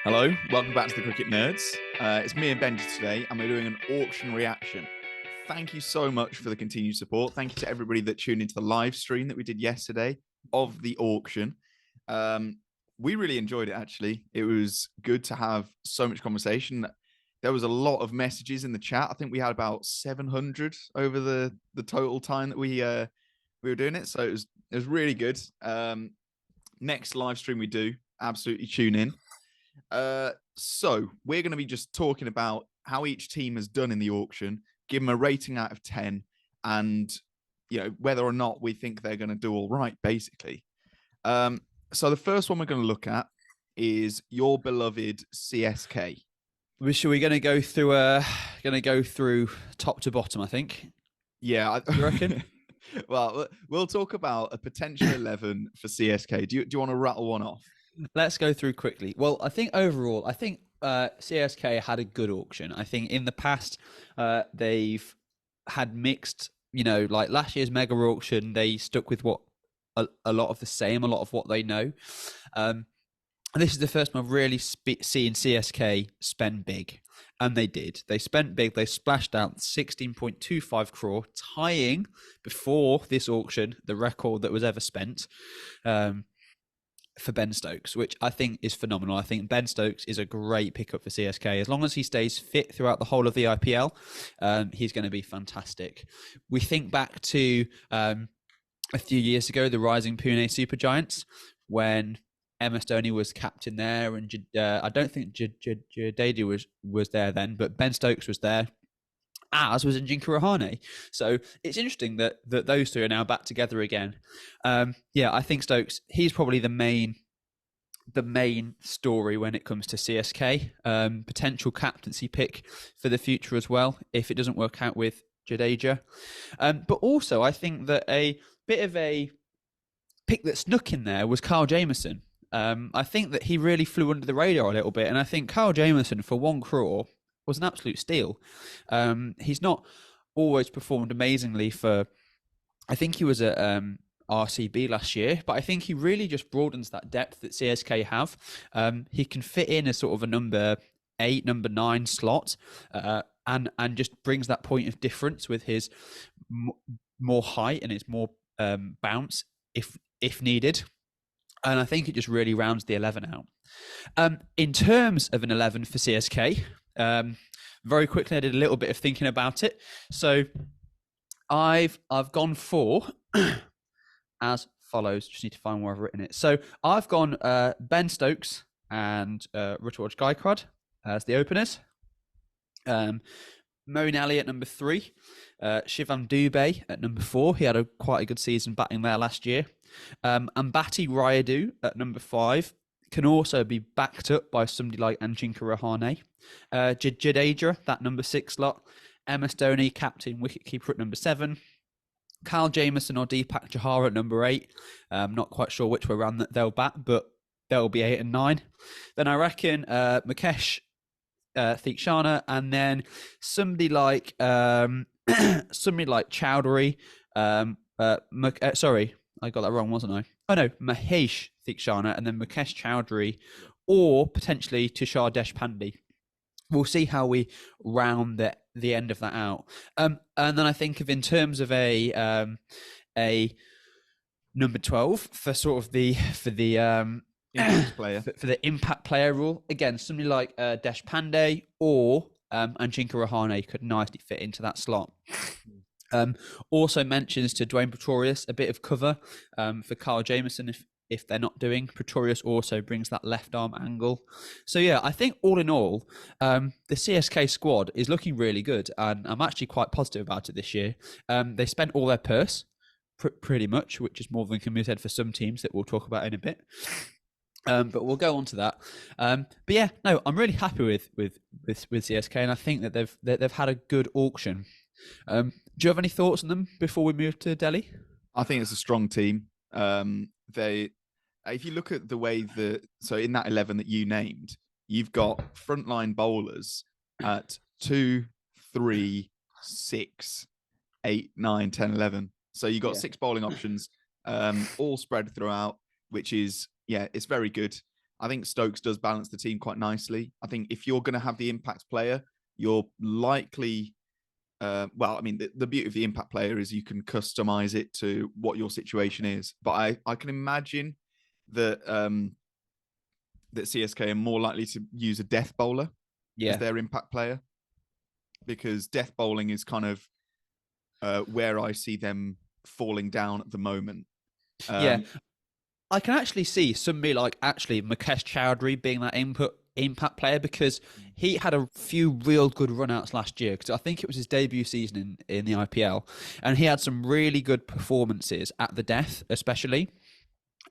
Hello, welcome back to the Cricket Nerds. It's me and Benji today, and we're doing an auction reaction. Thank you so much for the continued support. Thank you to everybody that tuned into the live stream that we did yesterday of the auction. We really enjoyed it, actually. It was good to have so much conversation. There was a lot of messages in the chat. I think we had about 700 over the total time that we were doing it. So it was really good. Next live stream we do, absolutely tune in. So we're going to be just talking about how each team has done in the auction, give them a rating out of 10, and whether or not we think they're going to do all right, basically. So the first one we're going to look at is your beloved CSK. We're going to go through top to bottom, I think. Yeah, you reckon? Well, we'll talk about a potential 11 for CSK. Do you want to rattle one off? Let's go through quickly. Well, I think overall, CSK had a good auction. I think in the past, they've had mixed, like last year's mega auction, they stuck with what a lot of the same, a lot of what they know. And this is the first time I've really seen CSK spend big. And they did. They spent big. They splashed out 16.25 crore, tying before this auction the record that was ever spent. For Ben Stokes, which I think is phenomenal. I think Ben Stokes is a great pickup for CSK. As long as he stays fit throughout the whole of the IPL, he's going to be fantastic. We think back to a few years ago, the rising Pune Super Giants, when MS Dhoni was captain there, and I don't think Jadeja was there then, but Ben Stokes was there, as was Ajinkya Rahane. So it's interesting that those two are now back together again. I think Stokes, he's probably the main story when it comes to CSK. Potential captaincy pick for the future as well, if it doesn't work out with Jadeja. But also, I think that a bit of a pick that snuck in there was Kyle Jamieson. I think that he really flew under the radar a little bit, and I think Kyle Jamieson for 1 crore was an absolute steal. He's not always performed amazingly for, I think he was at RCB last year, but I think he really just broadens that depth that CSK have. He can fit in as sort of a number 8, number 9 slot, and just brings that point of difference with his more height and his more bounce if needed. And I think it just really rounds the 11 out. In terms of an 11 for CSK, very quickly, I did a little bit of thinking about it. So I've gone for as follows. Just need to find where I've written it. So I've gone Ben Stokes and Ruturaj Gaikwad as the openers. Moeen Ali at number 3. Shivam Dubey at number 4. He had quite a good season batting there last year. Ambati Rayudu at number 5. Can also be backed up by somebody like Ajinkya Rahane. Jadeja, that number 6 slot. MS Dhoni, captain, wicketkeeper at number 7. Kyle Jamieson or Deepak Chahar at number 8. Not quite sure which way around that they'll bat, but they'll be 8 and 9. Then I reckon Mukesh Theekshana, and then somebody like Chowdhury. Sorry, I got that wrong, wasn't I? Oh no, Mahesh Theekshana, and then Mukesh Chowdhury, or potentially Tushar Deshpande. We'll see how we round the end of that out. And then I think of in terms of a number 12 for sort of the impact player. for the impact player rule. Again, somebody like Deshpande or Ajinkya Rahane could nicely fit into that slot. Also mentions to Dwayne Pretorius a bit of cover for Kyle Jamieson if they're not doing. Pretorius also brings that left arm angle. So yeah, I think all in all, the CSK squad is looking really good, and I'm actually quite positive about it this year. They spent all their purse, pretty much, which is more than can be said for some teams that we'll talk about in a bit. But we'll go on to that. But yeah, no, I'm really happy with CSK, and I think that they've had a good auction. Do you have any thoughts on them before we move to Delhi? I think it's a strong team. If you look at the way so in that 11 that you named, you've got frontline bowlers at 2, 3, 6, 8, 9, 10, 11. So you've got 6 bowling options, all spread throughout, which is, it's very good. I think Stokes does balance the team quite nicely. I think if you're going to have the impact player, you're likely. Well, I mean, the beauty of the impact player is you can customize it to what your situation is. But I can imagine that that CSK are more likely to use a death bowler as their impact player, because death bowling is kind of where I see them falling down at the moment. I can actually see somebody like actually Mukesh Chowdhury being that impact player, because he had a few real good run-outs last year, because I think it was his debut season in the IPL, and he had some really good performances at the death, especially.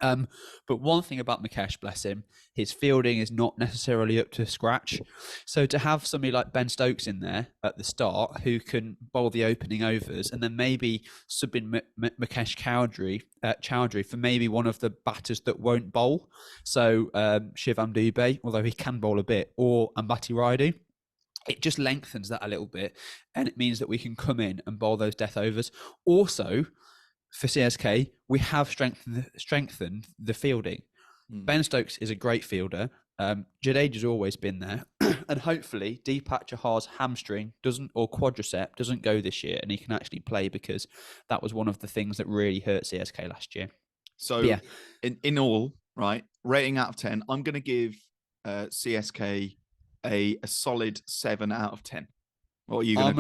But one thing about Mukesh, bless him, his fielding is not necessarily up to scratch. So to have somebody like Ben Stokes in there at the start who can bowl the opening overs, and then maybe sub in Mukesh Chowdhury for maybe one of the batters that won't bowl. So Shivam Dube, although he can bowl a bit, or Ambati Raidu. It just lengthens that a little bit, and it means that we can come in and bowl those death overs. Also, for CSK, we have strengthened the fielding. Ben Stokes is a great fielder. Jadeja's always been there. And hopefully Deepak Chahar's hamstring or quadricep doesn't go this year, and he can actually play, because that was one of the things that really hurt CSK last year. So in all, right, rating out of 10, I'm going to give CSK a solid 7 out of 10. What are you going to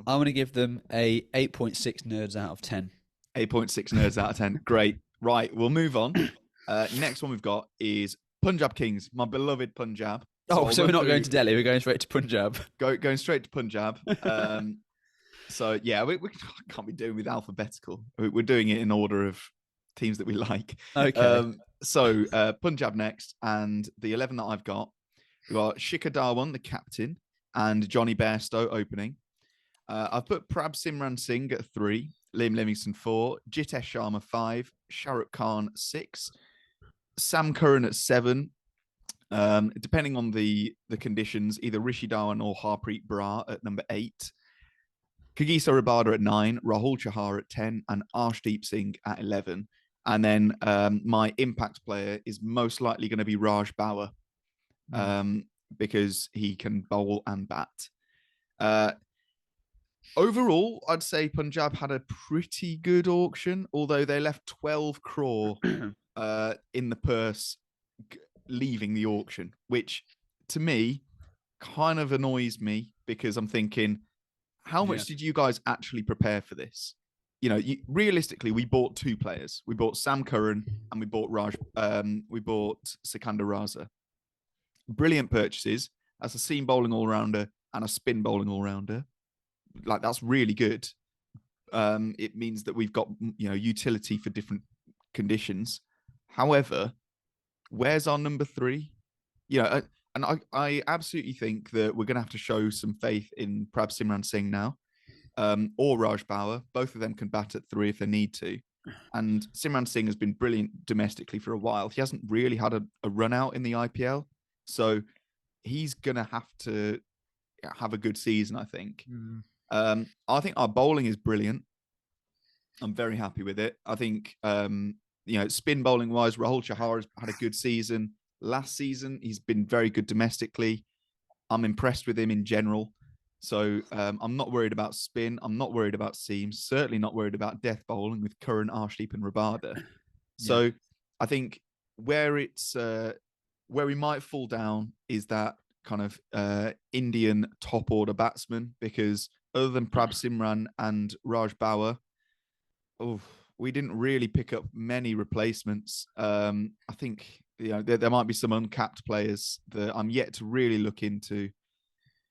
I'm going to give them a 8.6 nerds out of 10. 8.6 nerds out of 10. Great. Right, we'll move on. Next one we've got is Punjab Kings, my beloved Punjab. So we're not going to Delhi, we're going straight to Punjab. Going straight to Punjab. So yeah, we can't be doing with alphabetical. We're doing it in order of teams that we like. Okay. So Punjab next, and the 11 that I've got, we've got Shikhar Dhawan, the captain, and Johnny Bairstow opening. I've put Prab Simran Singh at 3, Liam Livingston 4, Jitesh Sharma 5, Shahrukh Khan 6, Sam Curran at 7. Depending on the conditions, either Rishi Dhawan or Harpreet Brar at number 8. Kagisa Rabada at 9, Rahul Chahar at 10, and Arshdeep Singh at 11. And then my impact player is most likely going to be Raj Bauer, because he can bowl and bat. Overall, I'd say Punjab had a pretty good auction, although they left 12 crore in the purse leaving the auction, which to me kind of annoys me, because I'm thinking, how much did you guys actually prepare for this? Realistically, we bought 2 players. We bought Sam Curran and we bought Sikandar Raza. Brilliant purchases as a seam bowling all-rounder and a spin bowling all-rounder. Like, that's really good. It means that we've got utility for different conditions. However, where's our number 3? And I absolutely think that we're going to have to show some faith in Prab Simran Singh now, or Raj Bauer. Both of them can bat at 3 if they need to. And Simran Singh has been brilliant domestically for a while. He hasn't really had a run out in the IPL, so he's going to have to have a good season, I think. I think our bowling is brilliant. I'm very happy with it. I think, spin bowling wise, Rahul Chahar has had a good season. Last season, he's been very good domestically. I'm impressed with him in general. So I'm not worried about spin. I'm not worried about seams. Certainly not worried about death bowling with Curran, Arshdeep and Rabada. So I think where we might fall down is that kind of Indian top order batsman, because other than Prab Simran and Raj Bauer, we didn't really pick up many replacements. I think there might be some uncapped players that I'm yet to really look into.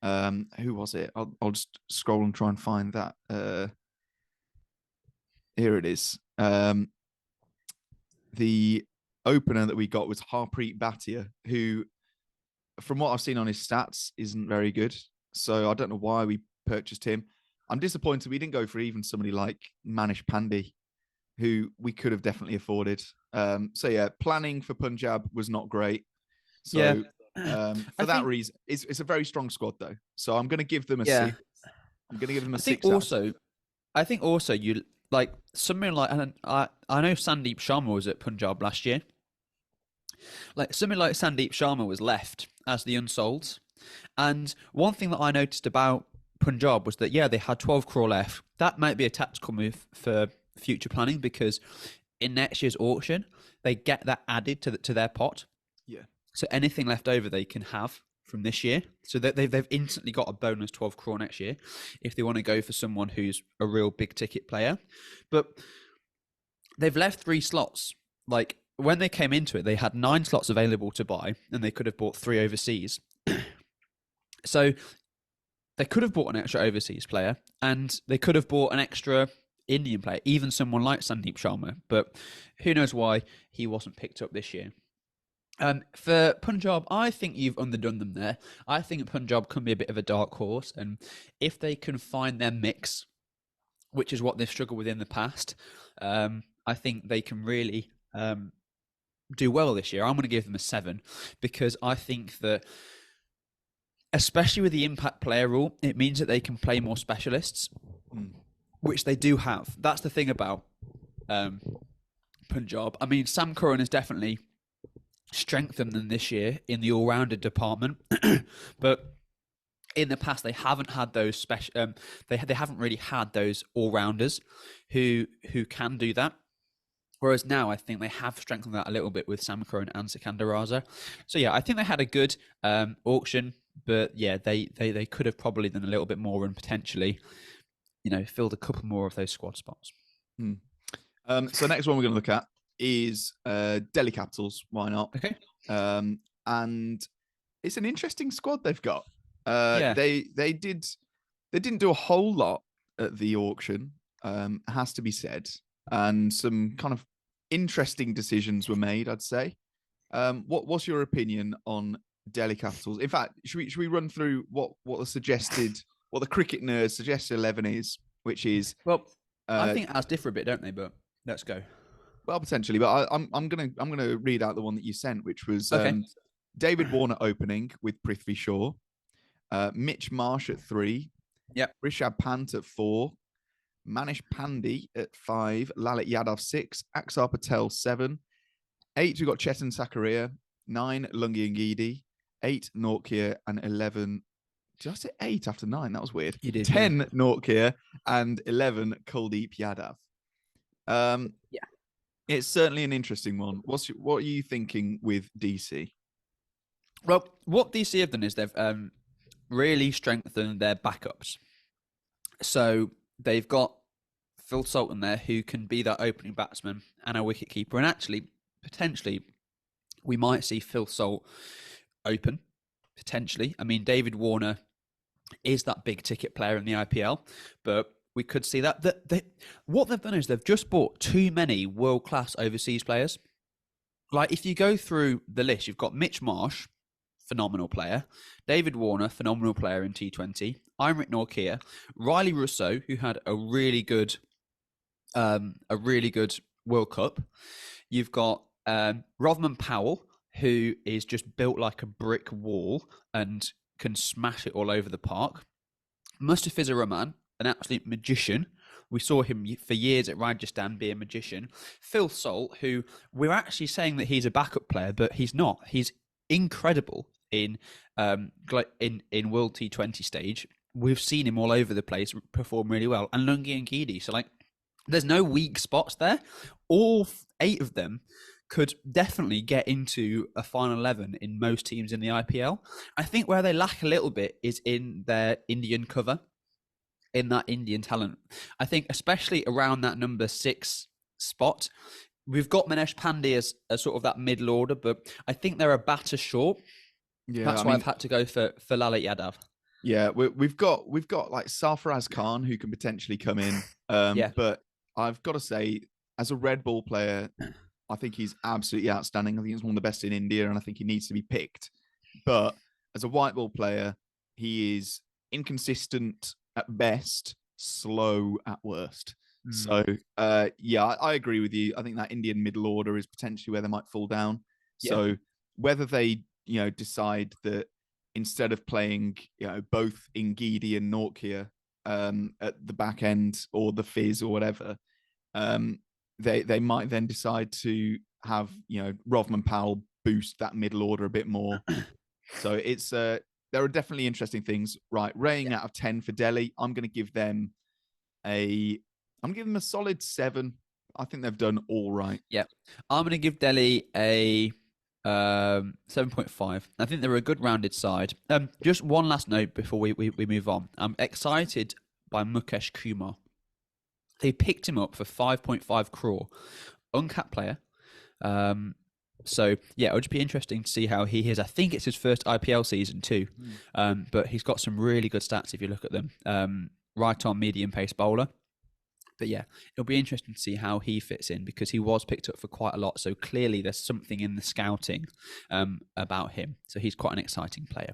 Who was it? I'll just scroll and try and find that. Here it is. The opener that we got was Harpreet Bhatia, who, from what I've seen on his stats, isn't very good. So I don't know why we purchased him. I'm disappointed we didn't go for even somebody like Manish Pandey, who we could have definitely afforded. Planning for Punjab was not great. So for that reason, it's a very strong squad though. So I'm going to give them a 6. I'm going to give them a 6. I think also you like something like, I know Sandeep Sharma was at Punjab last year. Like something like Sandeep Sharma was left as the unsold. And one thing that I noticed about Punjab was that, yeah, they had 12 crore left. That might be a tactical move for future planning because in next year's auction, they get that added to their pot. Yeah. So anything left over they can have from this year. So that they've instantly got a bonus 12 crore next year if they want to go for someone who's a real big ticket player. But they've left 3 slots. Like when they came into it, they had 9 slots available to buy and they could have bought 3 overseas. So they could have bought an extra overseas player and they could have bought an extra Indian player, even someone like Sandeep Sharma. But who knows why he wasn't picked up this year. For Punjab, I think you've underdone them there. I think Punjab can be a bit of a dark horse. And if they can find their mix, which is what they've struggled with in the past, I think they can really do well this year. I'm going to give them a 7 because I think that, especially with the impact player rule, it means that they can play more specialists, which they do have. That's the thing about Punjab. I mean, Sam Curran has definitely strengthened them this year in the all-rounded department, but in the past they haven't had those special. They haven't really had those all-rounders who can do that. Whereas now I think they have strengthened that a little bit with Sam Curran and Sikandar Raza. So yeah, I think they had a good auction. But yeah, they could have probably done a little bit more and potentially, filled a couple more of those squad spots. So next one we're going to look at is Delhi Capitals. Why not? Okay. And it's an interesting squad they've got. Yeah. They didn't do a whole lot at the auction, has to be said, and some kind of interesting decisions were made, I'd say. What's your opinion on Delhi Capitals? In fact, should we run through what the cricket nerds suggested 11 is, which is I think ours differ a bit, don't they? But let's go. Well, potentially, but I'm gonna read out the one that you sent, which was David Warner opening with Prithvi Shaw, Mitch Marsh at 3, Rishabh Pant at 4, Manish Pandey at 5, Lalit Yadav 6, Axar Patel 7, 8 we got Chetan Sakaria, 9 Lungi Ngidi, 8 Nortje, and 11. Did I say 8 after 9? That was weird. You did. 10 Nortje and 11 Kuldeep Yadav. It's certainly an interesting one. What are you thinking with DC? Well, what DC have done is they've really strengthened their backups. So they've got Phil Sultan there, who can be that opening batsman and a wicket keeper. And actually, potentially, we might see Phil Salt open. Potentially. I mean, David Warner is that big ticket player in the IPL, but we could see that. What they've done is they've just bought too many world-class overseas players. Like, if you go through the list, you've got Mitch Marsh, phenomenal player, David Warner, phenomenal player in T20, Imrit Nortje, Riley Russo, who had a really good World Cup. You've got Rothman Powell, who is just built like a brick wall and can smash it all over the park. Mustafiz Rahman, an absolute magician. We saw him for years at Rajasthan be a magician. Phil Salt, who we're actually saying that he's a backup player, but he's not. He's incredible in World T20 stage. We've seen him all over the place perform really well. And Lungi Ngidi. So, there's no weak spots there. All 8 of them could definitely get into a final 11 in most teams in the IPL. I think where they lack a little bit is in their Indian cover, in that Indian talent. I think especially around that number 6 spot, we've got Manish Pandey as sort of that middle order, but I think they're a batter short. Yeah, that's why I've had to go for Lalit Yadav. Yeah, we've got like Sarfaraz Khan, who can potentially come in. But I've got to say, as a red ball player, I think he's absolutely outstanding. I think he's one of the best in India, and I think he needs to be picked. But as a white ball player, he is inconsistent at best, slow at worst. So, I agree with you. I think that Indian middle order is potentially where they might fall down. So whether they, decide that instead of playing, both Ngidi and Nortje at the back end or the fizz or whatever, they might then decide to have, Rothman Powell boost that middle order a bit more. So it's there are definitely interesting things. Right, rating out of 10 for Delhi. I'm going to give them a solid 7. I think they've done all right. Yeah, I'm going to give Delhi a 7.5. I think they're a good rounded side. Just one last note before we move on. I'm excited by Mukesh Kumar. They picked him up for 5.5 crore, uncapped player. So yeah, it would just be interesting to see how he is. I think it's his first IPL season too, but he's got some really good stats if you look at them. Right on medium pace bowler. But yeah, it'll be interesting to see how he fits in because he was picked up for quite a lot. So clearly there's something in the scouting about him. So he's quite an exciting player.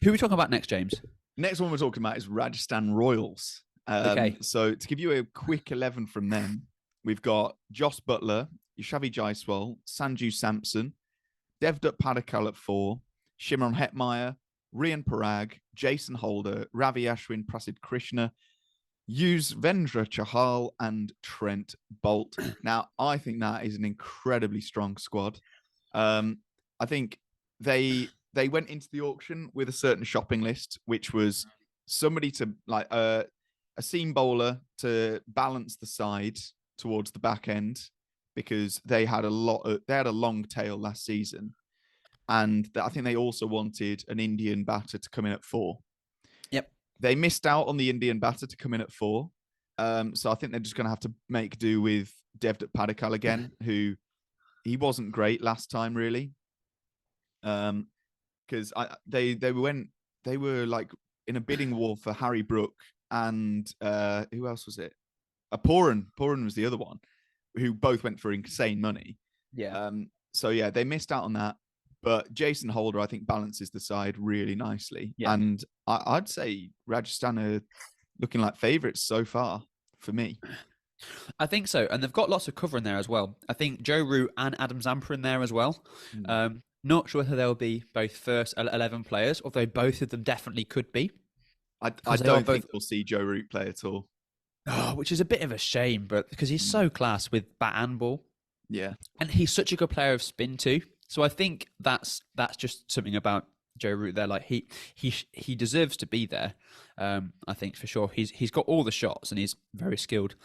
Who are we talking about next, James? Next one we're talking about is Rajasthan Royals. Okay. So to give you a quick 11 from them, we've got Joss Buttler, Yashavi Jaiswal, Sanju Sampson, Devdutt Padikkal at 4, Shimron Hetmeyer, Rian Parag, Jason Holder, Ravi Ashwin, Prasid Krishna, Yuzvendra Chahal, and Trent Bolt. Now, I think that is an incredibly strong squad. I think they went into the auction with a certain shopping list, which was somebody to like a seam bowler to balance the side towards the back end because they had a long tail last season, and I think they also wanted an Indian batter to come in at 4. Yep. They missed out on the Indian batter to come in at 4. So I think they're just going to have to make do with Devdutt Padikkal again, who he wasn't great last time, really. Because they were like in a bidding war for Harry Brook and who else was it? Pooran was the other one, who both went for insane money. Yeah. So yeah, they missed out on that. But Jason Holder, I think, balances the side really nicely. Yeah. And I'd say Rajasthan are looking like favourites so far for me. I think so. And they've got lots of cover in there as well. I think Joe Root and Adam Zampa in there as well. Not sure whether they'll be both first 11 players, although both of them definitely could be. I don't think we'll see Joe Root play at all. Oh, which is a bit of a shame, but because he's so class with bat and ball. Yeah. And he's such a good player of spin too. So I think that's just something about Joe Root there. Like he deserves to be there. I think for sure he's got all the shots and he's very skilled.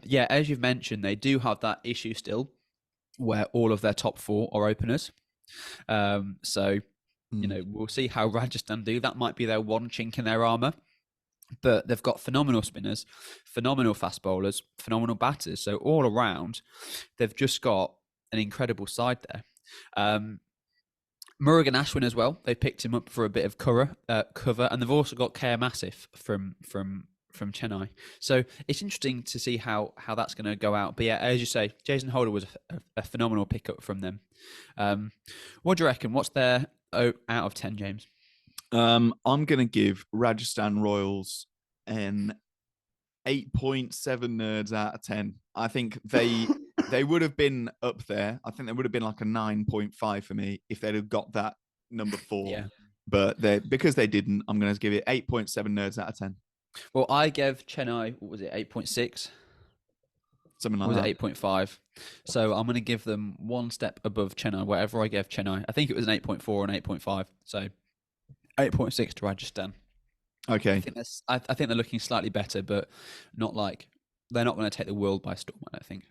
Yeah, as you've mentioned, they do have that issue still where all of their top 4 are openers. So we'll see how Rajasthan do. That might be their one chink in their armor. But they've got phenomenal spinners, phenomenal fast bowlers, phenomenal batters. So all around, they've just got an incredible side there. Murugan Ashwin as well. They picked him up for a bit of cover, and they've also got KM Asif from Chennai. So it's interesting to see how that's going to go out. But yeah, as you say, Jason Holder was a phenomenal pickup from them. What do you reckon? What's their out of 10, James? I'm going to give Rajasthan Royals an 8.7 nerds out of 10. I think they would have been up there. I think they would have been like a 9.5 for me if they'd have got that number 4. Yeah. But because they didn't, I'm going to give it 8.7 nerds out of 10. Well, I gave Chennai, what was it, 8.6? Something like that. Was it 8.5? So I'm going to give them one step above Chennai, whatever I gave Chennai. I think it was an 8.4 and 8.5. So 8.6 to Rajasthan. Okay. I think they're looking slightly better, but not like they're not going to take the world by storm, I don't think.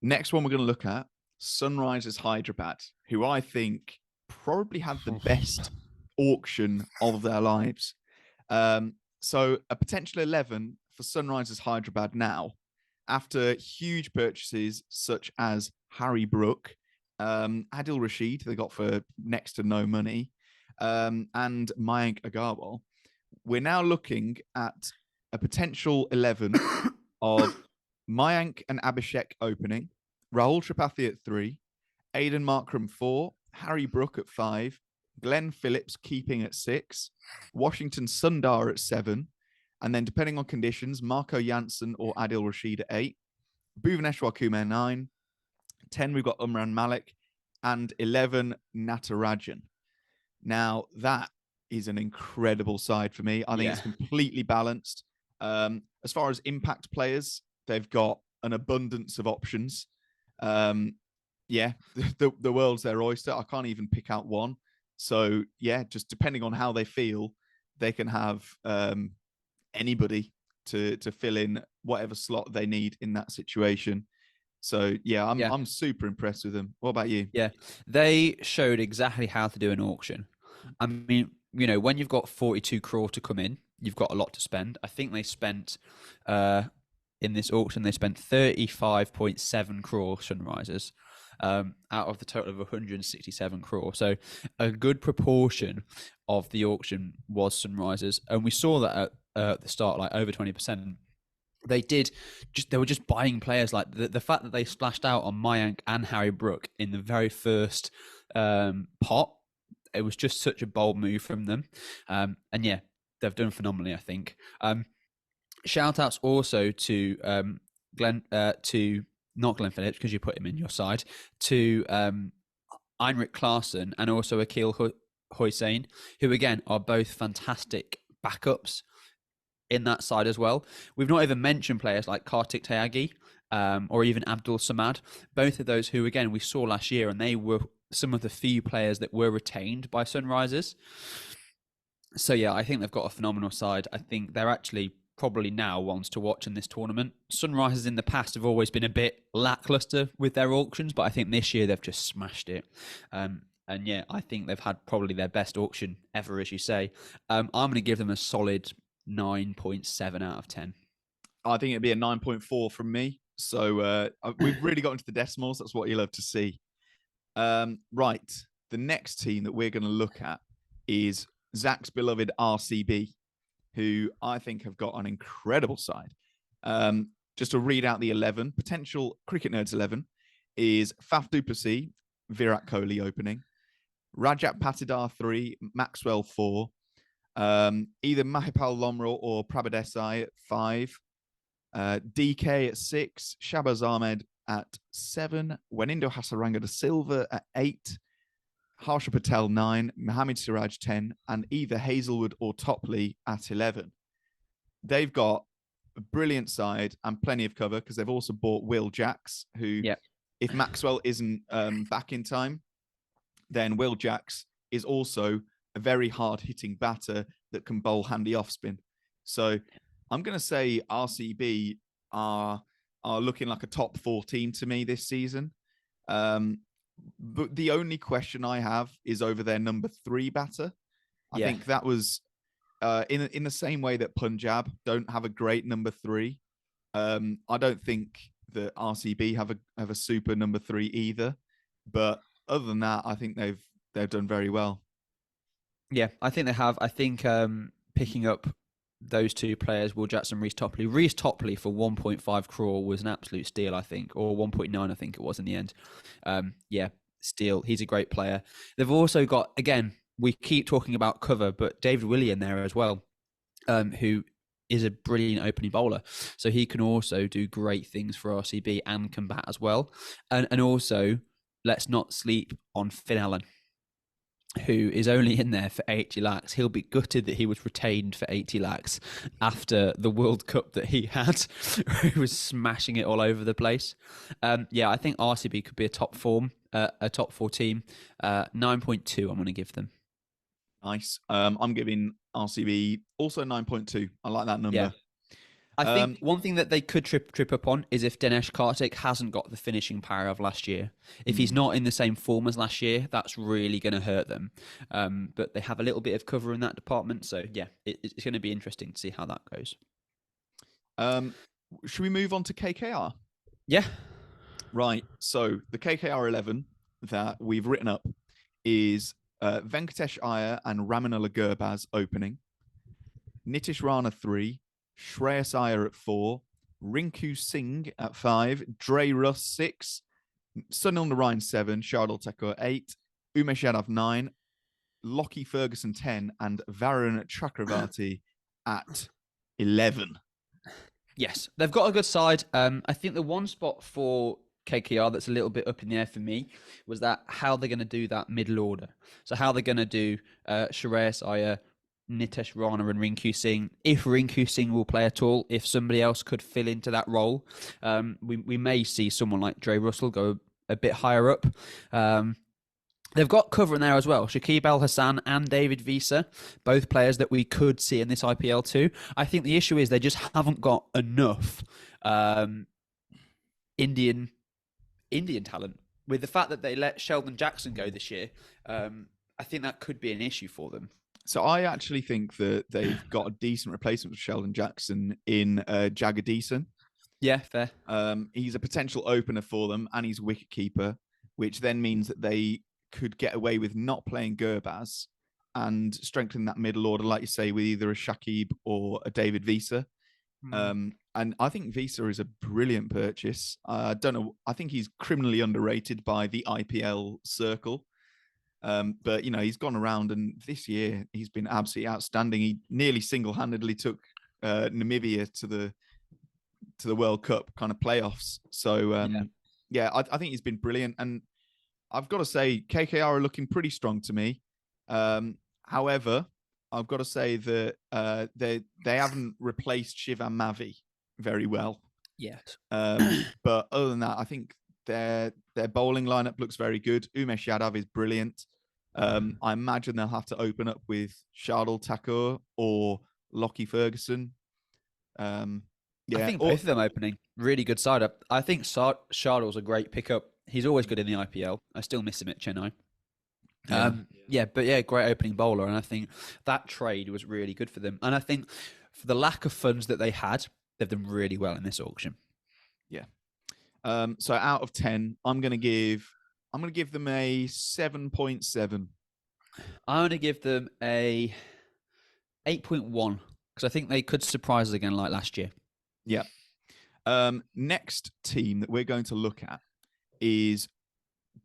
Next one we're going to look at, Sunrisers Hyderabad, who I think probably had the best auction of their lives. So a potential 11 for Sunrisers Hyderabad now, after huge purchases such as Harry Brook, Adil Rashid, they got for next to no money, and Mayank Agarwal. We're now looking at a potential 11 of Mayank and Abhishek opening, Rahul Tripathi at 3, Aidan Markram 4, Harry Brook at 5, Glenn Phillips keeping at 6, Washington Sundar at 7, and then depending on conditions, Marco Janssen or Adil Rashid at 8, Bhuvaneshwar Kumar 9, 10 we've got Umran Malik, and 11 Natarajan. Now that is an incredible side for me. I think it's completely balanced. As far as impact players, they've got an abundance of options. yeah, the world's their oyster. I can't even pick out one. So yeah, just depending on how they feel, they can have anybody to fill in whatever slot they need in that situation. So yeah, Yeah. I'm super impressed with them. What about you? Yeah, they showed exactly how to do an auction. I mean, when you've got 42 crore to come in, you've got a lot to spend. I think they spent, in this auction, they spent 35.7 crore Sunrisers, out of the total of 167 crore. So a good proportion of the auction was Sunrisers. And we saw that at the start, like over 20%. They were just buying players. Like the fact that they splashed out on Mayank and Harry Brook in the very first pot, it was just such a bold move from them. And yeah, they've done phenomenally, I think. Shout outs also to Glenn, to not Glenn Phillips, because you put him in your side, to Heinrich Klaassen and also Akil Hussein, who again are both fantastic backups in that side as well. We've not even mentioned players like Kartik Tyagi or even Abdul Samad. Both of those who, again, we saw last year, and they were some of the few players that were retained by Sunrisers. So yeah, I think they've got a phenomenal side. I think they're actually probably now ones to watch in this tournament. Sunrisers in the past have always been a bit lackluster with their auctions, but I think this year they've just smashed it. And yeah, I think they've had probably their best auction ever, as you say. I'm going to give them a solid 9.7 out of 10. I think it'd be a 9.4 from me. So we've really got into the decimals. That's what you love to see. Right. The next team that we're going to look at is Zach's beloved RCB, who I think have got an incredible side. Just to read out the 11, potential Cricket Nerds 11 is Faf du Plessis, Virat Kohli opening, Rajat Patidar 3, Maxwell 4, either Mahipal Lomror or Prabhadesai at 5, DK at 6, Shabazz Ahmed at 7, Wenindo Hasaranga de Silva at 8, Harsha Patel 9, Mohammad Siraj 10, and either Hazelwood or Topley at 11. They've got a brilliant side and plenty of cover because they've also bought Will Jacks, who, if Maxwell isn't back in time, then Will Jacks is also a very hard-hitting batter that can bowl handy off spin. So I'm going to say RCB are looking like a top 4 team to me this season. But the only question I have is over their number 3 batter. I think that was in the same way that Punjab don't have a great number 3. I don't think that RCB have a super number 3 either. But other than that, I think they've done very well. Yeah, I think they have. I think picking up those two players, Will Jackson, Reece Topley. Reece Topley for 1.5 crore was an absolute steal, I think, or 1.9, I think it was in the end. Yeah, steal. He's a great player. They've also got, again, we keep talking about cover, but David Willey in there as well, who is a brilliant opening bowler. So he can also do great things for RCB and combat as well. And also, let's not sleep on Finn Allen, who is only in there for 80 lakhs. He'll be gutted that he was retained for 80 lakhs after the World Cup that he had. He was smashing it all over the place. Yeah, I think RCB could be a top 4 team. 9.2 I'm going to give them. Nice. I'm giving RCB also 9.2. I like that number. Yeah. I think one thing that they could trip up on is if Dinesh Karthik hasn't got the finishing power of last year. If he's not in the same form as last year, that's really going to hurt them. But they have a little bit of cover in that department. So, yeah, it's going to be interesting to see how that goes. Should we move on to KKR? Yeah. Right. So the KKR 11 that we've written up is Venkatesh Iyer and Ramanullah Gurbaz opening, Nitish Rana 3, Shreyas Iyer at 4, Rinku Singh at 5, Dre Russ 6, Sunil Narayan 7, Shardul Thakur 8, Umesh Yadav 9, Lockie Ferguson 10, and Varun Chakravarti at 11. Yes, they've got a good side. I think the one spot for KKR that's a little bit up in the air for me was that how they're going to do that middle order. So how they're going to do Shreyas Iyer, Nitesh Rana and Rinku Singh. If Rinku Singh will play at all, if somebody else could fill into that role, we may see someone like Dre Russell go a bit higher up. They've got cover in there as well. Shakib Al Hassan and David Visa, both players that we could see in this IPL too. I think the issue is they just haven't got enough Indian talent. With the fact that they let Sheldon Jackson go this year, I think that could be an issue for them. So I actually think that they've got a decent replacement for Sheldon Jackson in Jagadeesan. Yeah, fair. He's a potential opener for them, and he's a wicketkeeper, which then means that they could get away with not playing Gurbaz and strengthen that middle order, like you say, with either a Shakib or a David Visa. And I think Visa is a brilliant purchase. I don't know. I think he's criminally underrated by the IPL circle. But, you know, he's gone around, and this year he's been absolutely outstanding. He nearly single-handedly took Namibia to the World Cup kind of playoffs. So, I think he's been brilliant. And I've got to say, KKR are looking pretty strong to me. However, I've got to say that they haven't replaced Shivam Mavi very well. Yes. But other than that, I think their bowling lineup looks very good. Umesh Yadav is brilliant. I imagine they'll have to open up with Shardul Thakur or Lockie Ferguson. I think both of them opening. Really good side up. I think Shardul's a great pickup. He's always good in the IPL. I still miss him at Chennai. Great opening bowler. And I think that trade was really good for them. And I think for the lack of funds that they had, they've done really well in this auction. Yeah. So out of 10, I'm going to give them a 7.7. I'm going to give them a 8.1 because I think they could surprise us again like last year. Yeah. Next team that we're going to look at is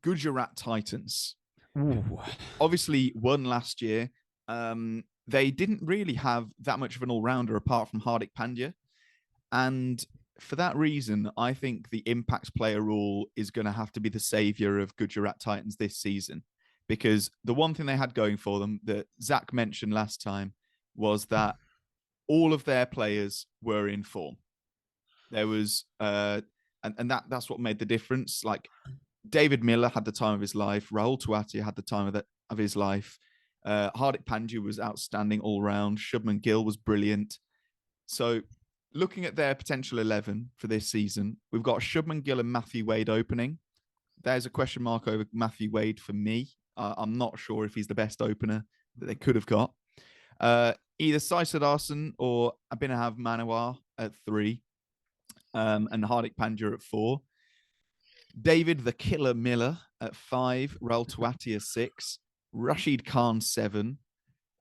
Gujarat Titans. Ooh. Obviously won last year. They didn't really have that much of an all-rounder apart from Hardik Pandya. And for that reason, I think the impact player rule is going to have to be the savior of Gujarat Titans this season. Because the one thing they had going for them that Zach mentioned last time was that all of their players were in form. There was, and that's what made the difference. Like David Miller had the time of his life. Rahul Tewatia had the time of his life. Hardik Pandya was outstanding all round. Shubman Gill was brilliant. So looking at their potential 11 for this season, we've got Shubman Gill and Matthew Wade opening. There's a question mark over Matthew Wade for me. I'm not sure if he's the best opener that they could have got. Either Sai Siddharthan or Abhinav Manawar at 3. And Hardik Pandya at 4. David the Killer Miller at 5. Rahul Tewatia 6. Rashid Khan 7.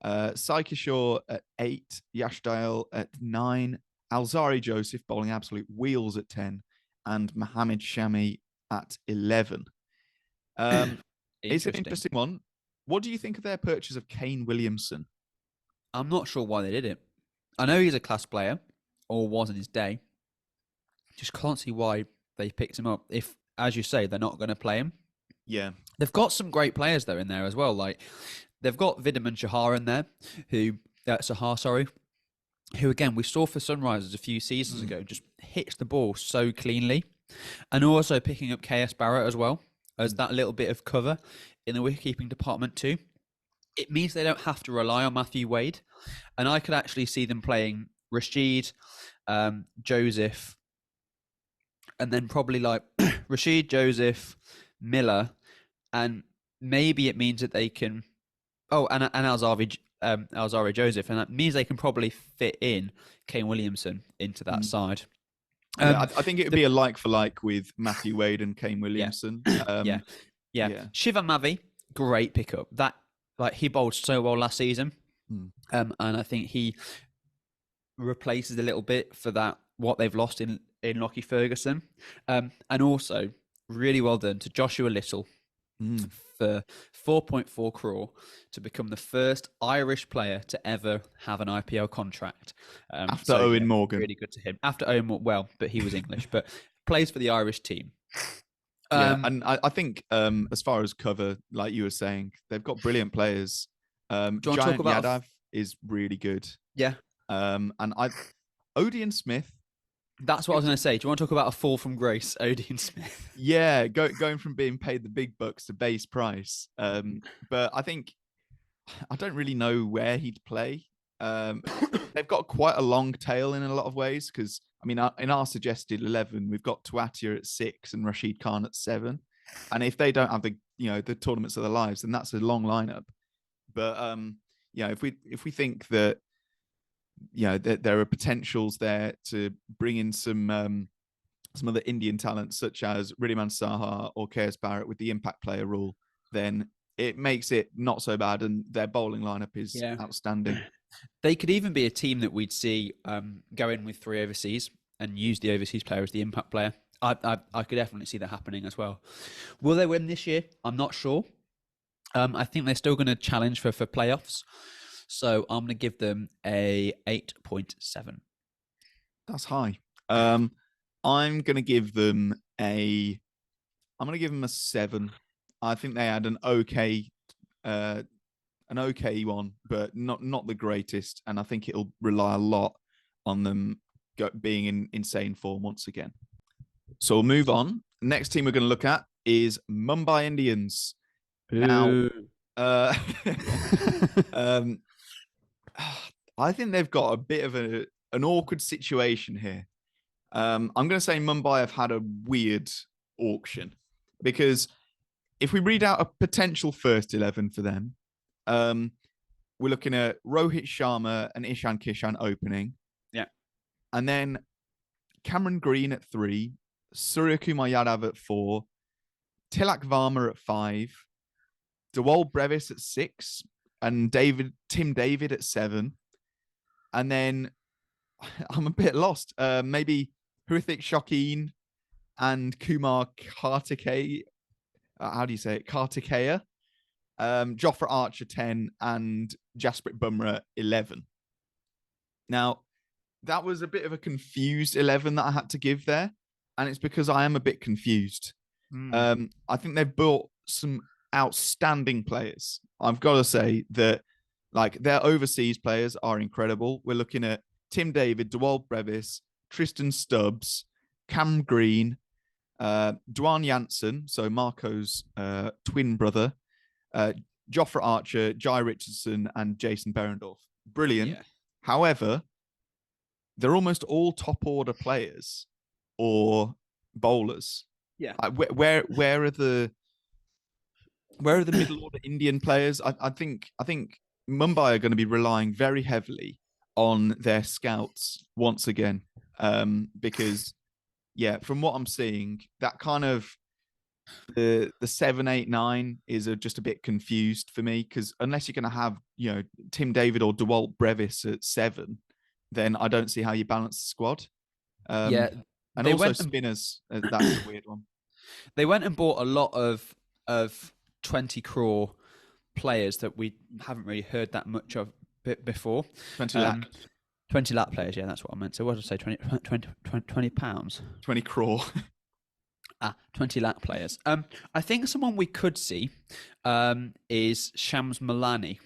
Sai Kishore at 8. Yash Dayal at 9. Alzari Joseph bowling absolute wheels at 10. And Mohammed Shami at 11. It's an interesting one. What do you think of their purchase of Kane Williamson? I'm not sure why they did it. I know he's a class player, or was in his day. Just can't see why they picked him up. If, as you say, they're not going to play him. Yeah. They've got some great players, though, in there as well. Like, they've got Vidaman Shahar in there, who, again, we saw for Sunrisers a few seasons ago, just hits the ball so cleanly. And also picking up KS Barrett as well, as that little bit of cover in the wicketkeeping department too. It means they don't have to rely on Matthew Wade. And I could actually see them playing Rashid, Joseph, and then probably like Rashid, Joseph, Miller, and maybe it means that they can... and Alzari Joseph, and that means they can probably fit in Kane Williamson into that side. I think it would be a like for like with Matthew Wade and Kane Williamson. Yeah. Shivam Mavi, great pickup. That he bowled so well last season, and I think he replaces a little bit for that what they've lost in Lockie Ferguson, and also really well done to Joshua Little for 4.4 crore to become the first Irish player to ever have an IPL contract. After Owen Morgan. Really good to him. After Owen Morgan, well, but he was English, but plays for the Irish team. And I think as far as cover, like you were saying, they've got brilliant players. Giant Yadav is really good. Yeah. And Odean Smith That's what I was going to say. Do you want to talk about a fall from grace, Odean Smith? Yeah, going from being paid the big bucks to base price. But I think I don't really know where he'd play. They've got quite a long tail in a lot of ways because I mean, in our suggested 11, we've got Tuatia at 6 and Rashid Khan at 7. And if they don't have the tournaments of their lives, then that's a long lineup. But if we think that that there are potentials there to bring in some other Indian talents such as Riddhiman Saha or KS Barrett with the impact player rule, then it makes it not so bad, and their bowling lineup is outstanding. They could even be a team that we'd see go in with 3 overseas and use the overseas player as the impact player. I could definitely see that happening as well. Will they win this year? I'm not sure. I think they're still going to challenge for playoffs. So I'm going to give them a 8.7. That's high. I'm going to give them a 7. I think they had an okay one, but not the greatest. And I think it'll rely a lot on them being in insane form once again. So we'll move on. Next team we're going to look at is Mumbai Indians. Now, I think they've got a bit of an awkward situation here. I'm going to say Mumbai have had a weird auction because if we read out a potential first 11 for them, we're looking at Rohit Sharma and Ishan Kishan opening. Yeah. And then Cameron Green at 3, Surya Kumar Yadav at 4, Tilak Varma at 5, Dewald Brevis at 6, and Tim David at 7. And then I'm a bit lost. Maybe Hrithik Shokeen and Kumar Kartikeya. How do you say it? Kartikeya. Jofra Archer 10 and Jasprit Bumrah 11. Now, that was a bit of a confused 11 that I had to give there. And it's because I am a bit confused. I think they've bought some outstanding players. I've got to say that their overseas players are incredible. We're looking at Tim David, Dewald Brevis, Tristan Stubbs, Cam Green, Dwan Janssen, so Marco's twin brother, Jofra Archer, Jai Richardson, and Jason Berendorf. Brilliant. Yeah. However, they're almost all top order players or bowlers. Yeah. Where are the middle order Indian players? I think Mumbai are going to be relying very heavily on their scouts once again, because from what I'm seeing, that kind of the 7, 8, 9 is just a bit confused for me because unless you're going to have Tim David or Dewalt Brevis at 7, then I don't see how you balance the squad. And also spinners, that's a weird one. They went and bought a lot of 20 crore players that we haven't really heard that much of before. 20 lakh. 20 lakh players, yeah, that's what I meant. So what did I say, 20 pounds? 20 crore. 20 lakh players. I think someone we could see is Shams Malani,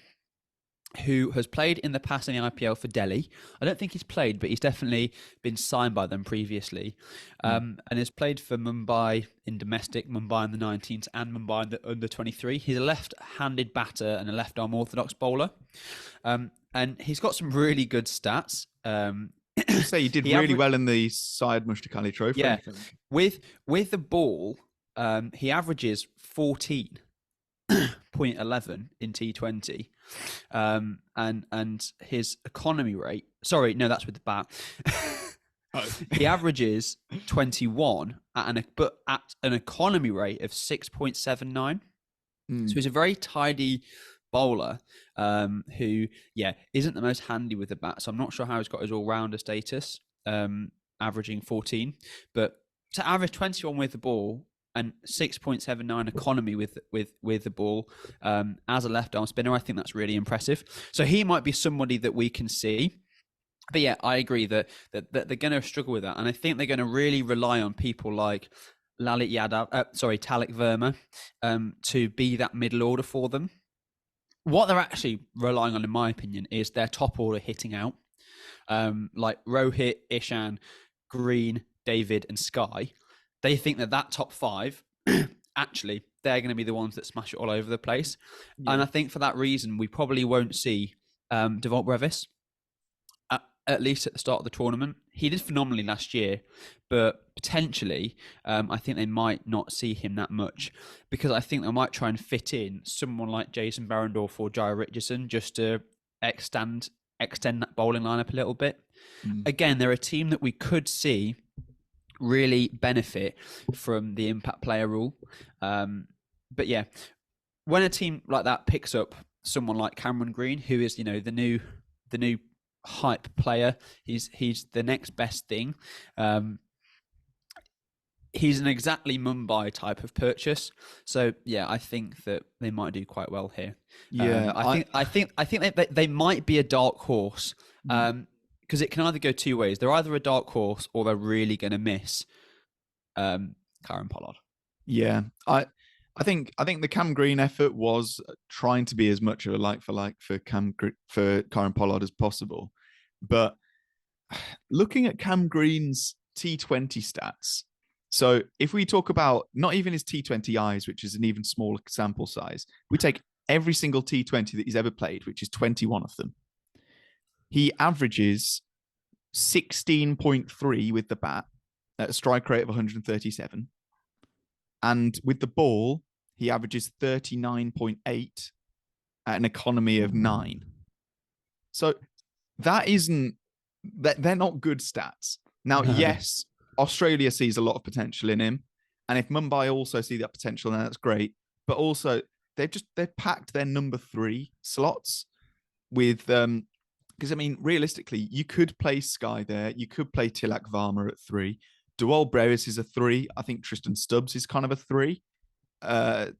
who has played in the past in the IPL for Delhi. I don't think he's played, but he's definitely been signed by them previously, and has played for Mumbai in domestic, Mumbai in the 19s, and Mumbai in the under-23. He's a left-handed batter and a left-arm orthodox bowler, and he's got some really good stats. You say he did really well in the Syed Mushtaq Ali Trophy. Yeah, with the ball, he averages 14.11 in T20, and his economy rate. Sorry, no, that's with the bat. He averages 21 but at an economy rate of 6.79. So he's a very tidy bowler who isn't the most handy with the bat, so I'm not sure how he's got his all-rounder status, averaging 14, but to average 21 with the ball and 6.79 economy with the ball as a left arm spinner, I think that's really impressive. So he might be somebody that we can see. But yeah, I agree that they're going to struggle with that, and I think they're going to really rely on people like Talek Verma to be that middle order for them. What they're actually relying on, in my opinion, is their top order hitting out. Like Rohit, Ishan, Green, David, and Sky, they think that top 5, actually, they're going to be the ones that smash it all over the place. Yeah. And I think for that reason, we probably won't see Devont Brevis, at least at the start of the tournament. He did phenomenally last year, but potentially, I think they might not see him that much, because I think they might try and fit in someone like Jason Berendorf or Jai Richardson just to extend that bowling lineup a little bit. Again, they're a team that we could see really benefit from the impact player rule. But yeah, when a team like that picks up someone like Cameron Green, who is, the new hype player, he's the next best thing. He's an exactly Mumbai type of purchase, so yeah, I think that they might do quite well here. Yeah, I think they might be a dark horse, because it can either go two ways. They're either a dark horse or they're really going to miss Karen Pollard. Yeah, I think the Cam Green effort was trying to be as much of a like for like for Karen Pollard as possible, but looking at Cam Green's T20 stats. So if we talk about not even his T20Is, which is an even smaller sample size, we take every single T20 that he's ever played, which is 21 of them. He averages 16.3 with the bat at a strike rate of 137. And with the ball, he averages 39.8 at an economy of 9. So they're not good stats. Now, yes, Australia sees a lot of potential in him. And if Mumbai also see that potential, then that's great. But also, they've packed their number 3 slots with, because I mean, realistically, you could play Sky there. You could play Tilak Varma at 3. Dewald Brevis is a 3. I think Tristan Stubbs is kind of a 3. And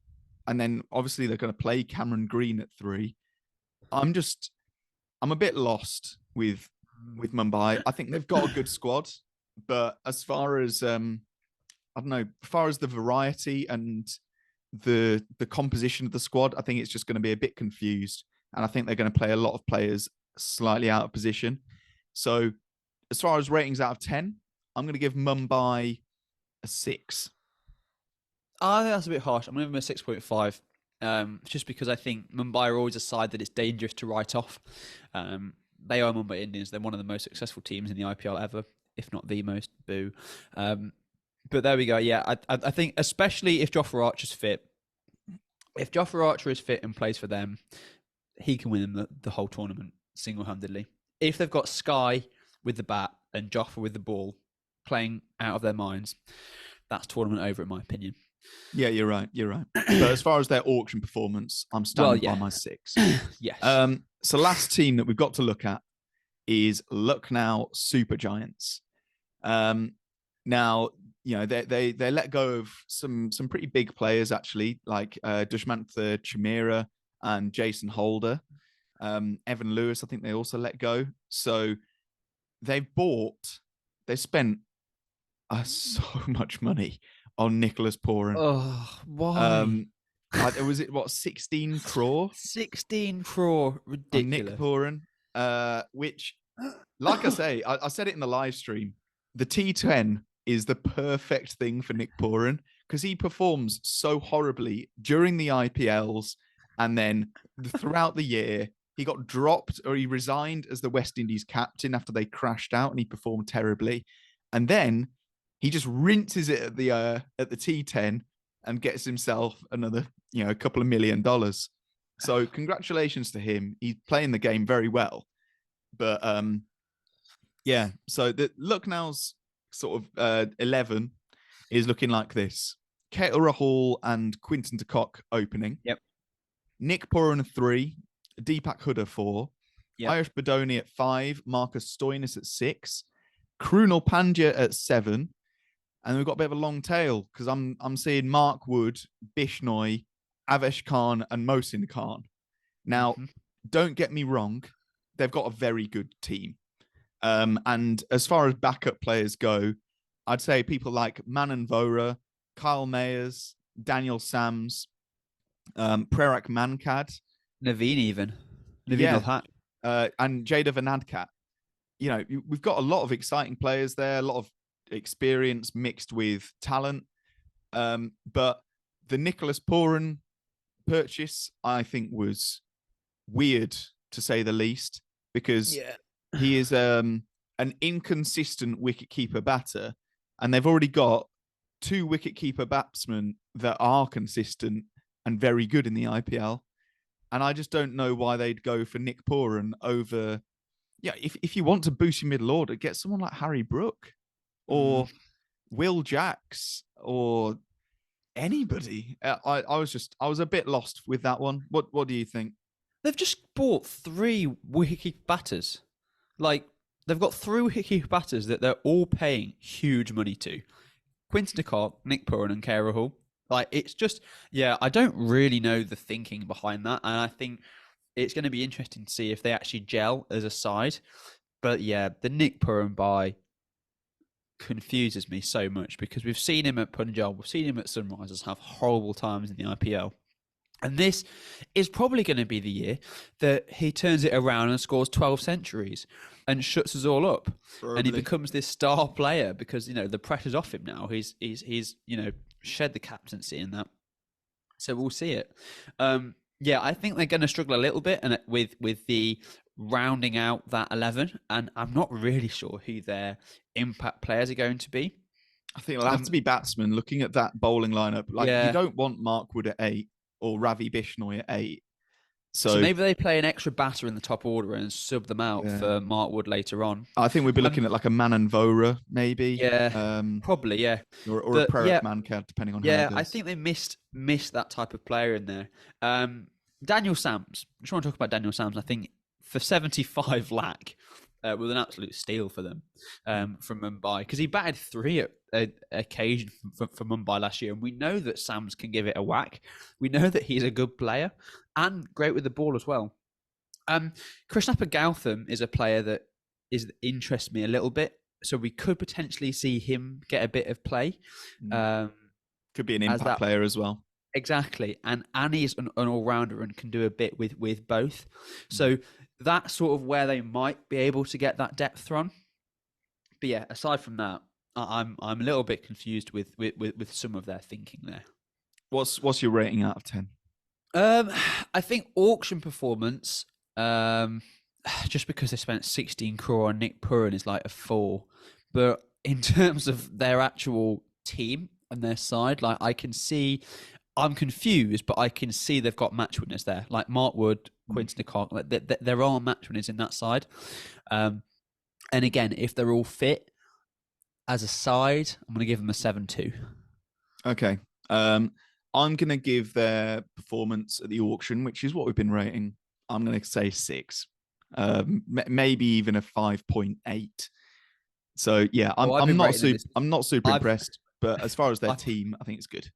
then obviously they're going to play Cameron Green at 3. I'm a bit lost with Mumbai. I think they've got a good squad, but as far as I don't know, as far as the variety and the composition of the squad, I think it's just going to be a bit confused, and I think they're going to play a lot of players slightly out of position. So as far as ratings out of 10, I'm going to give Mumbai a 6. I think that's a bit harsh. I'm going to give them a 6.5, just because I think Mumbai are always a side that it's dangerous to write off. They are Mumbai Indians. They're one of the most successful teams in the IPL ever, if not the most. Boo. But there we go. Yeah, I think especially if Jofra Archer's fit. If Jofra Archer is fit and plays for them, he can win them the whole tournament single-handedly. If they've got Sky with the bat and Jofra with the ball playing out of their minds, that's tournament over, in my opinion. Yeah, you're right. But as far as their auction performance, I'm standing by my 6. Yes. So last team that we've got to look at is Lucknow Super Giants. Now, they let go of some pretty big players, actually, like Dushmantha Chamira and Jason Holder. Evan Lewis, I think they also let go. So they spent so much money on Nicholas Pooran. Oh, why? Was it 16 crore? 16 crore, ridiculous. Nick Pooran, which, like I say, I said it in the live stream. The T10 is the perfect thing for Nick Pooran because he performs so horribly during the IPLs, and then throughout the year he got dropped, or he resigned as the West Indies captain after they crashed out and he performed terribly, and then he just rinses it at the T10 and gets himself another, a couple of $1 million. So congratulations to him. He's playing the game very well. But yeah, so the Lucknow's sort of 11 is looking like this: Ketal Rahul and Quinton de Kock opening. Yep. Nick Pooran 3, Deepak Hooda 4, yep. Ayush Badoni at 5, Marcus Stoinis at 6, Krunal Pandya at 7. And we've got a bit of a long tail because I'm seeing Mark Wood, Bishnoi, Avesh Khan, and Mohsin Khan. Now, don't get me wrong, they've got a very good team. And as far as backup players go, I'd say people like Manan Vora, Kyle Mayers, Daniel Sams, Prerak Mankad, Naveen Ulhat, and Jada Vanadkat. We've got a lot of exciting players there, a lot of experience mixed with talent. But the Nicholas Pooran purchase, I think, was weird to say the least, because he is an inconsistent wicketkeeper batter, and they've already got 2 wicketkeeper batsmen that are consistent and very good in the IPL. And I just don't know why they'd go for Nick Pooran over. Yeah, if you want to boost your middle order, get someone like Harry Brook or Will Jacks or anybody. I was a bit lost with that one. What do you think? They've just bought 3 wicketkeeper batters. Like, they've got 3 wicketkeeper batters that they're all paying huge money to. Quinton de Kock, Nick Pooran, and K. Rahul. Like, it's just, I don't really know the thinking behind that. And I think it's going to be interesting to see if they actually gel as a side. But yeah, the Nick Pooran buy confuses me so much, because we've seen him at Punjab, we've seen him at Sunrisers have horrible times in the IPL. And this is probably going to be the year that he turns it around and scores 12 centuries and shuts us all up. Probably. And he becomes this star player because, the pressure's off him now. He's shed the captaincy in that. So we'll see it. I think they're going to struggle a little bit and with the rounding out that 11. And I'm not really sure who their impact players are going to be. I think it'll have to be batsmen. Looking at that bowling lineup, you don't want Mark Wood at 8 or Ravi Bishnoi at 8. So maybe they play an extra batter in the top order and sub them out for Mark Wood later on. I think we'd be looking at like a Manan Vohra, maybe. Yeah, probably, yeah. Or a Prerak Mankad, depending on how it goes. I think they missed that type of player in there. Daniel Sams. I just want to talk about Daniel Sams. I think for 75 lakh, was an absolute steal for them from Mumbai, because he batted 3 at occasion for Mumbai last year, and we know that Sams can give it a whack. We know that he's a good player and great with the ball as well. Krishnappa Gautam is a player that interests me a little bit, so we could potentially see him get a bit of play. Could be an impact player as well. Exactly, and Annie's an all-rounder and can do a bit with both. So that's sort of where they might be able to get that depth from. But yeah, aside from that, I'm a little bit confused with some of their thinking there. What's your rating out of 10? I think auction performance, just because they spent 16 crore on Nick Pooran, is like a 4. But in terms of their actual team and their side, like I'm confused, but I can see they've got match winners there. Like Mark Wood, Quinton de Kock, there are match winners in that side. And again, if they're all fit as a side, I'm going to give them a 7-2. Okay. I'm going to give their performance at the auction, which is what we've been rating, I'm going to say 6. Maybe even a 5.8. So yeah, I'm not super impressed, but as far as their team, I think it's good.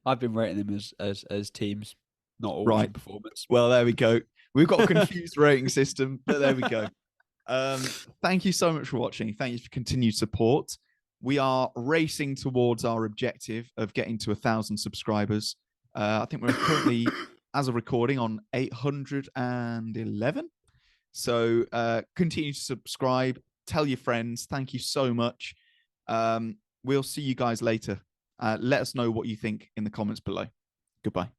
I've been rating them as teams, not auction performance. Well, there we go. We've got a confused rating system, but there we go. Thank you so much for watching. Thank you for continued support. We are racing towards our objective of getting to 1,000 subscribers. I think we're currently, as of recording, on 811. So continue to subscribe. Tell your friends. Thank you so much. We'll see you guys later. Let us know what you think in the comments below. Goodbye.